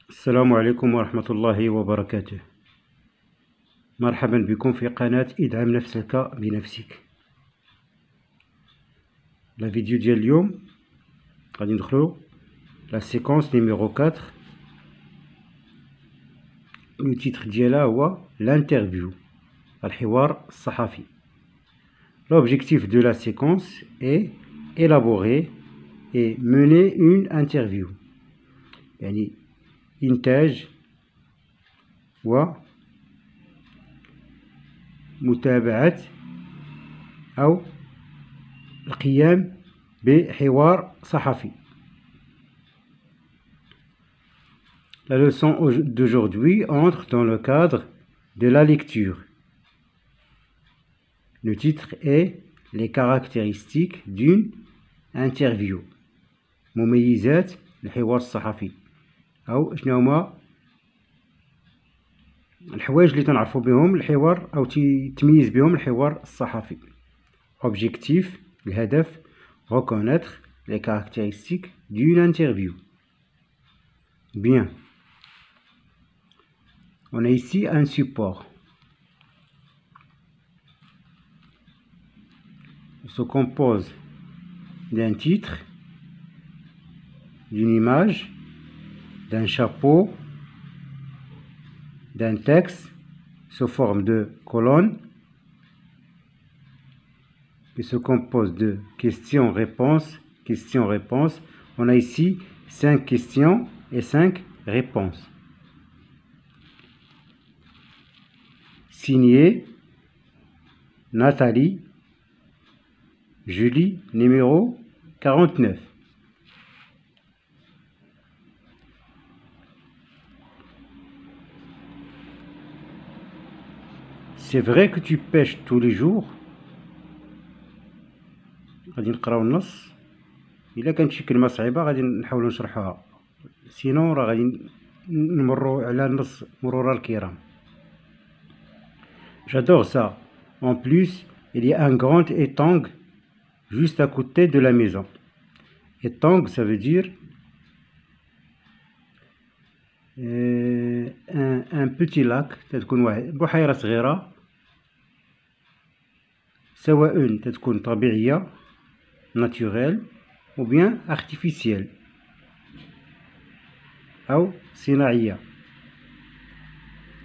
السلام عليكم ورحمة الله وبركاته. مرحبا بكم في قناة ادعم نفسك بنفسك. لا فيديو ديال اليوم غادي ندخلو لا سيكونس نيميرو 4. لو تيتر ديالها هو l'interview، الحوار الصحفي. L'objectif de la séquence est élaborer et mener une interview، يعني إنتاج ومتابعة أو القيام بحوار صحفي. La leçon d'aujourd'hui entre dans le cadre de la lecture. Le titre est les caractéristiques d'une interview. مميزات الحوار الصحفي، أو شنو هما الحوايج اللي تنعرفوا بهم الحوار أو تميز بهم الحوار الصحفي. Objectif، الهدف، reconnaître les caractéristiques d'une interview. Bien. On a ici un support. Il se compose d'un titre, d'une image, d'un chapeau, d'un texte sous forme de colonne. Il se compose de questions-réponses, questions-réponses. On a ici 5 questions et 5 réponses. Signé Nathalie Julie numéro 49. C'est vrai que tu pêches tous les jours. غادي نقراو النص، الا كانت شي كلمه صعيبه غادي نحاولوا نشرحوها، سينو راه غادي نمروا على النص مرور الكرام. J'adore ça. En plus, il y a un grand étang juste à côté de la maison. Étang, ça veut dire un petit lac. تتكون واحد بحيرة صغيرة، سواء تتكون طبيعية naturelle ou bien artificielle أو صناعية.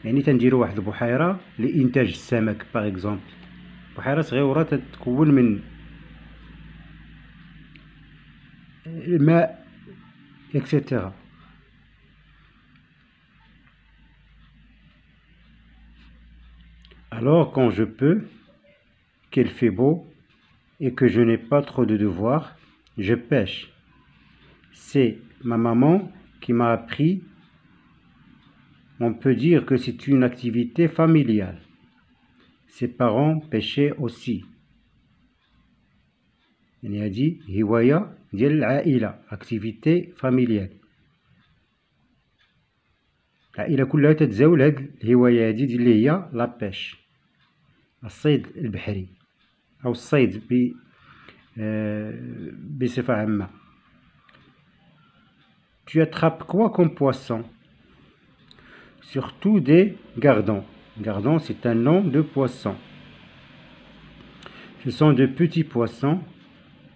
يعني تنديرو واحد البحيرة لإنتاج السمك باغ اكزومبل، بحيرة صغيرة تتكون من الماء etc. Alors quand je peux, qu'il fait beau et que je n'ai pas trop de devoirs, je pêche. C'est ma maman qui m'a appris. On peut dire que c'est une activité familiale. Ses parents pêchaient aussi. يعني هذه هواية ديال العائلة، activité familiale. العائلة كلها تتزاول هاد الهواية هادي اللي هي لا بيش، الصيد البحري أو الصيد بصفة عامة. Tu attrapes quoi comme poisson? Surtout des gardons. Gardon, c'est un nom de poisson. Ce sont de petits poissons,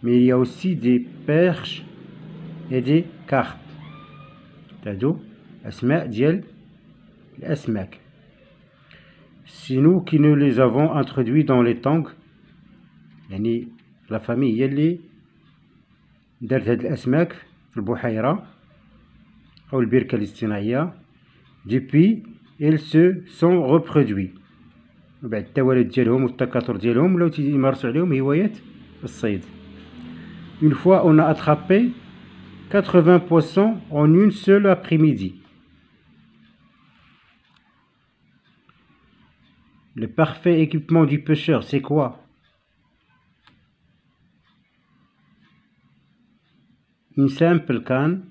mais il y a aussi des perches et des carpes. هادو أسماء ديال الأسماك. C'est nous qui nous les avons introduits dans les tangs. يعني لا فامي هي اللي دارت هاد الأسماك في البحيرة أو البركة الاصطناعية. Depuis ils se sont reproduits. بعد التوالد ديالهم والتكاثر ديالهم ولاو تيمارسوا عليهم هواية الصيد. Une fois on a attrapé 80 poissons en une seule après-midi. Le parfait équipement du pêcheur, c'est quoi? Une simple canne,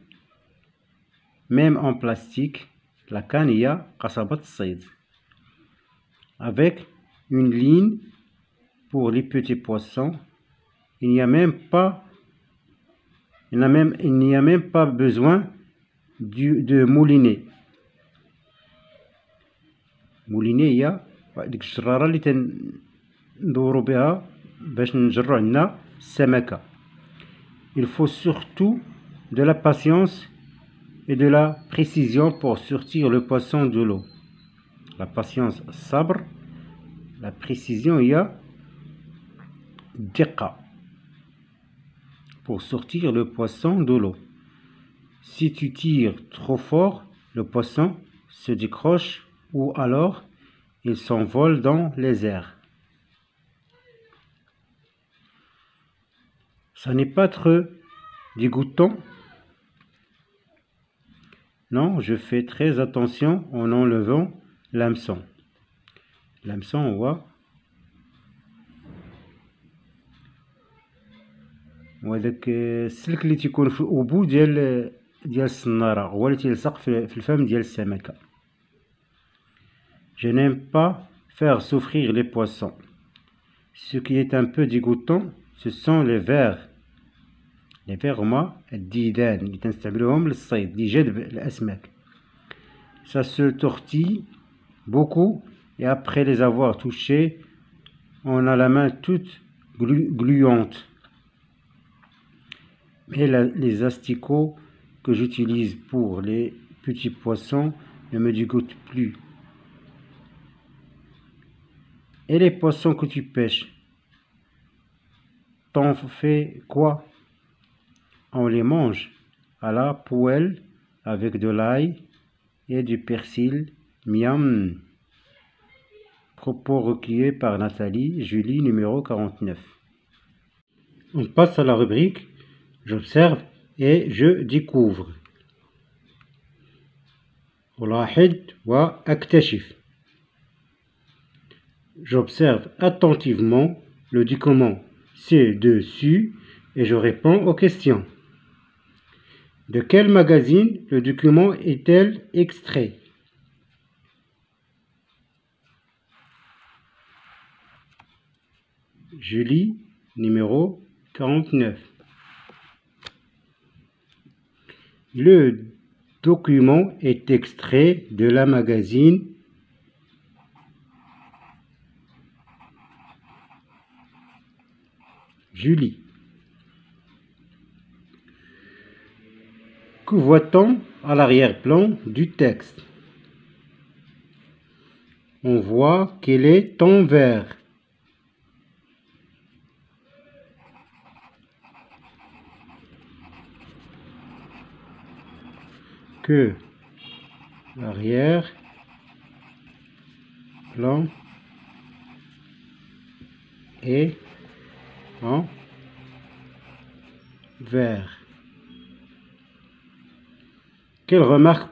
même en plastique. La canne هي قصبة الصيد. Avec une ligne pour les petits poissons. Il n'y a même pas besoin de mouliner. mouliner هي ديك الشرارة اللي تندورو بها باش نجرو عندنا السمكة. Il faut surtout de la patience et de la précision pour sortir le poisson de l'eau. La patience الصبر, la précision هي الدقة pour sortir le poisson de l'eau. Si tu tires trop fort, le poisson se décroche ou alors il s'envole dans les airs. Ça n'est pas trop dégoûtant? Non, je fais très attention en enlevant l'hameçon. l'hameçon هو وهذاك السلك اللي تيكون في الأبو ديال السنارة هو اللي تيلصق في الفم ديال السمكة. Je n'aime pas faire souffrir les poissons. Ce qui est un peu dégoûtant, ce sont les vers. Les vers هما الديدان اللي تنستعملوهم للصيد لجذب الأسماك. Ça se tortille beaucoup et après les avoir touchés, on a la main toute gluante. Mais les asticots que j'utilise pour les petits poissons ne me dégoûtent plus. Et les poissons que tu pêches, t'en fais quoi? On les mange à la poêle avec de l'ail et du persil. Miam. Propos recueillis par Nathalie, Julie, numéro 49. On passe à la rubrique j'observe et je découvre. ألاحظ وأكتشف. J'observe attentivement le document ci-dessus et je réponds aux questions. De quel magazine le document est-il extrait? Julie, numéro 49. Le document est extrait de la magazine Julie. Que voit-on à l'arrière-plan du texte? On voit qu'il est en vert. Que l'arrière-plan est en vert. Quelle remarque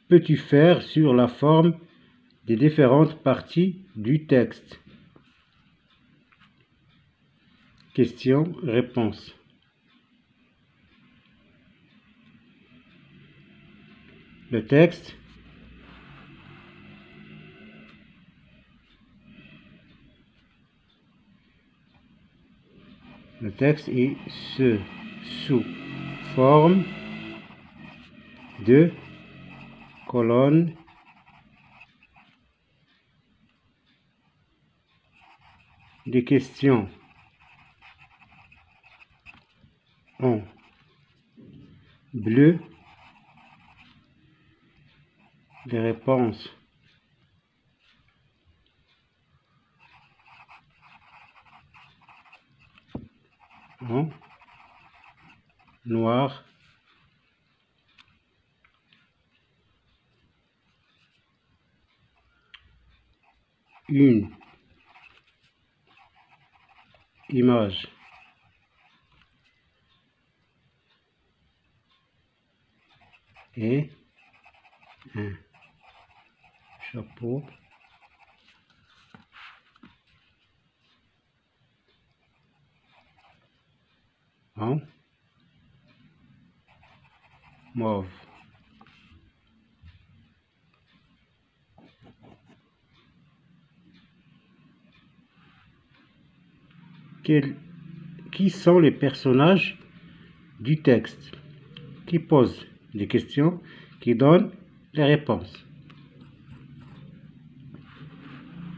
peux-tu faire sur la forme des différentes parties du texte? Question-réponse. Le texte est sous forme de colonnes des questions en bleu, les réponses en noir, une image et un chapeau en mauve. Qui sont les personnages du texte? Qui pose des questions? qui donne les réponses.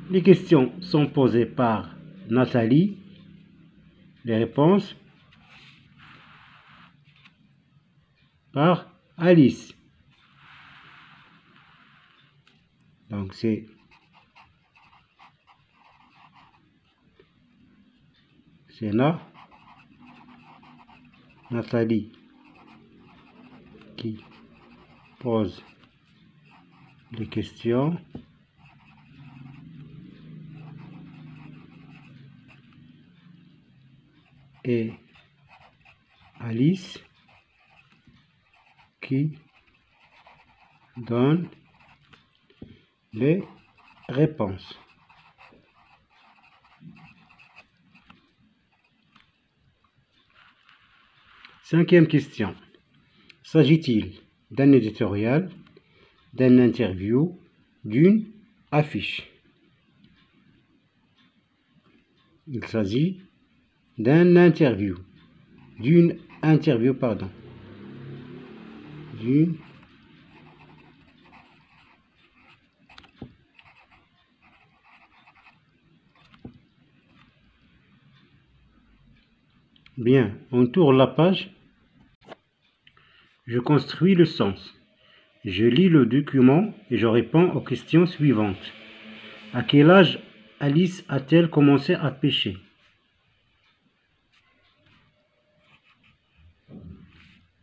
Les questions sont posées par Nathalie. Les réponses par Alice. Donc c'est Nathalie qui pose les questions et Alice qui donne les réponses. Cinquième question. S'agit-il d'un éditorial, d'un interview, d'une affiche? Il s'agit d'une interview. Bien, on tourne la page. Je construis le sens. Je lis le document et je réponds aux questions suivantes. À quel âge Alice a-t-elle commencé à pêcher?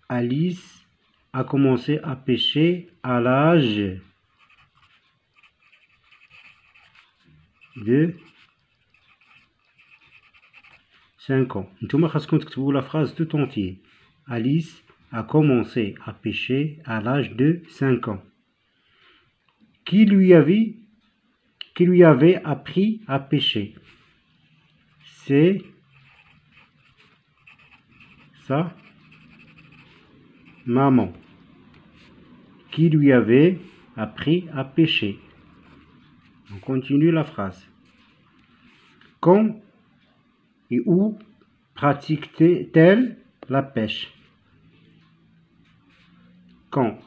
Alice a commencé à pêcher à l'âge de 5 ans. Ntouma khaskom تكتبوا la phrase tout entière. Alice a commencé à pêcher à l'âge de 5 ans. Qui lui avait appris à pêcher? C'est sa maman. Qui lui avait appris à pêcher? On continue la phrase. Quand et où pratique-t-elle la pêche? Quand,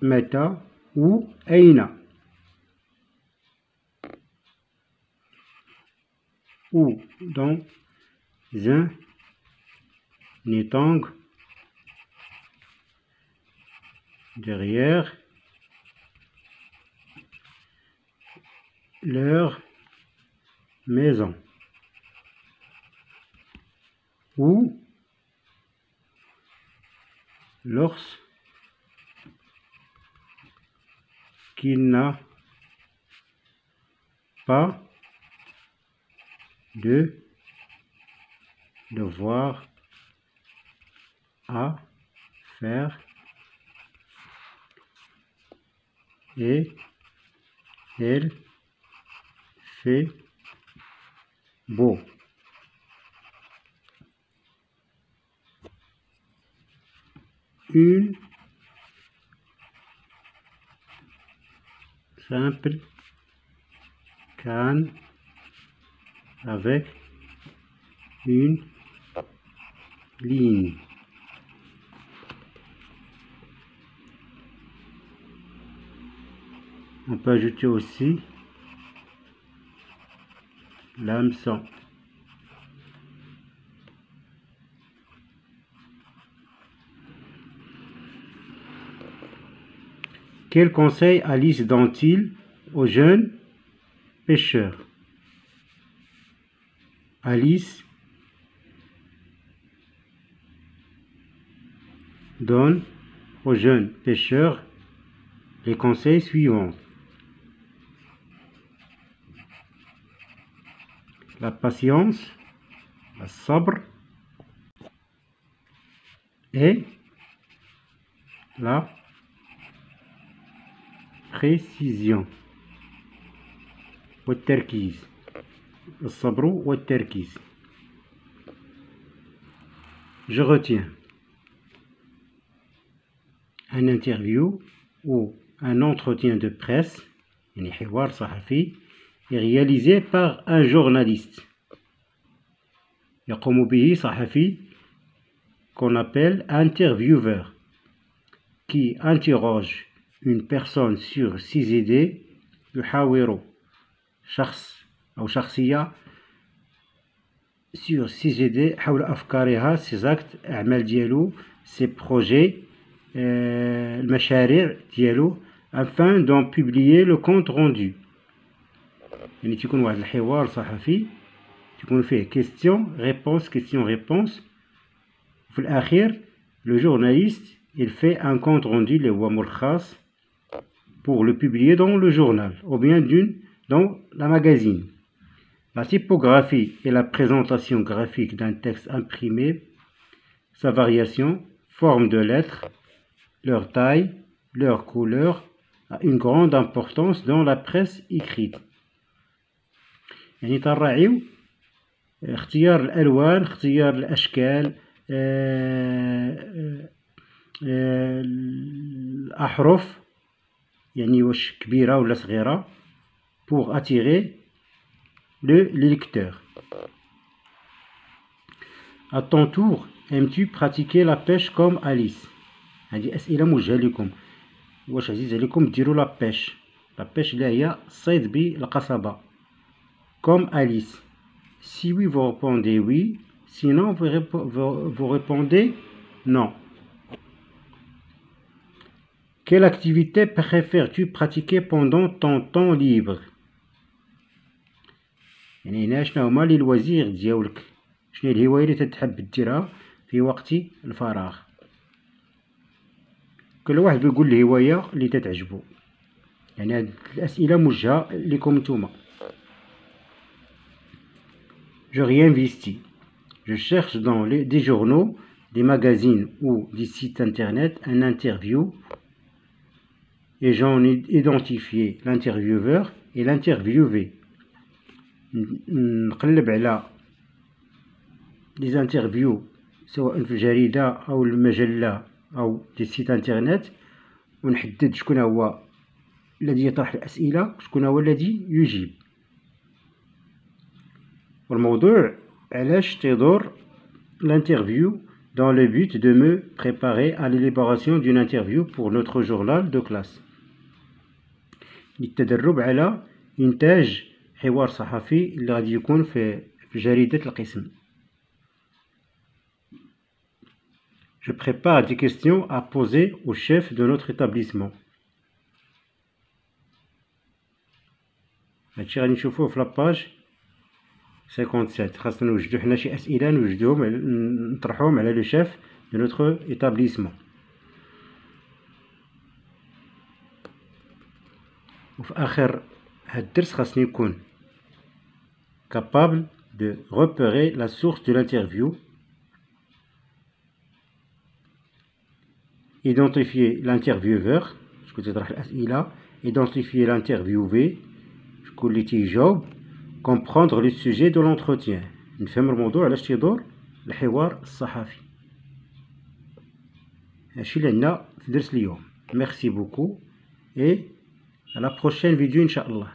meta ou aina? Ou dans un étang, derrière leur maison. Ou lorsqu'il n'a pas de devoir à faire et elle fait beau. Une simple canne avec une ligne. On peut ajouter aussi l'hameçon. Quel conseil Alice donne-t-il aux jeunes pêcheurs? Alice donne aux jeunes pêcheurs les conseils suivants. La patience, la sabre et la précision. والتركيز. الصبر والتركيز. Je retiens un interview ou un entretien de presse, يعني حوار صحفي, est réalisé par un journaliste. يقوم به صحفي qu'on appelle intervieweur, qui interroge une personne sur 6 idées يحاور شخص أو شخصية sur 6 idées حول أفكارها ses actes أعمال ديالو ses projets المشاريع ديالو afin d'en publier le compte rendu. يعني تيكون واحد الحوار صحفي تكون فيه question réponse وفي الأخير le journaliste il fait un compte rendu اللي هو ملخص pour le publier dans le journal ou bien dans la magazine. La typographie et la présentation graphique d'un texte imprimé, sa variation, forme de lettres, leur taille, leur couleur a une grande importance dans la presse écrite. يعني تراعيو اختيار الألوان اختيار الأشكال الأحرف يعني واش كبيرة ولا صغيرة pour attirer le lecteur. À ton tour, aimes-tu pratiquer la pêche comme Alice? هذه أسئلة موجهة لكم. واش عزيز عليكم ديروا لا بيش اللي هي الصيد بالقصبة comme Alice. Si oui, vous répondez oui. Sinon, vous répondez non. Quelle activité préfères-tu pratiquer pendant ton temps libre? يعني هنا شنو هما لي الوزير ديالك شنو الهواية اللي تحب ديرها في وقت الفراغ. كل واحد بيقول الهواية اللي تتعجبو. يعني هاد الأسئلة موجهة لكم نتوما. Je réinvestis. Je cherche dans des journaux, des magazines ou des sites internet un interview et j'en ai identifié l'intervieweur et l'interviewé. نقلب على les interviews سواء في الجريدة أو المجلة أو دي سيت انترنت ونحدد شكون هو الذي يطرح الأسئلة شكون هو الذي يجيب. والموضوع علاش تدور l'interview dans le but de me préparer à l'élaboration d'une interview pour notre journal de classe. للتدرب على إنتاج حوار صحفي اللي غادي يكون في جريدة القسم. Je prépare des questions à poser au chef de notre établissement. هادشي غادي نشوفوه في لاباج 57. خاصنا نوجدو حنا شي أسئلة نوجدوهم نطرحوهم على لو شيف دو نوتر établissement. وفي آخر هاد الدرس خاصني نكون capable de repérer la source de l'interview, identifier l'intervieweur شكون تيطرح الأسئلة, identifier l'interviewé شكون اللي تيجاوب, comprendre le sujet de l'entretien نفهم الموضوع علاش تيدور الحوار الصحفي. هادشي اللي عندنا في درس اليوم. Merci beaucoup et à la prochaine vidéo إن شاء الله.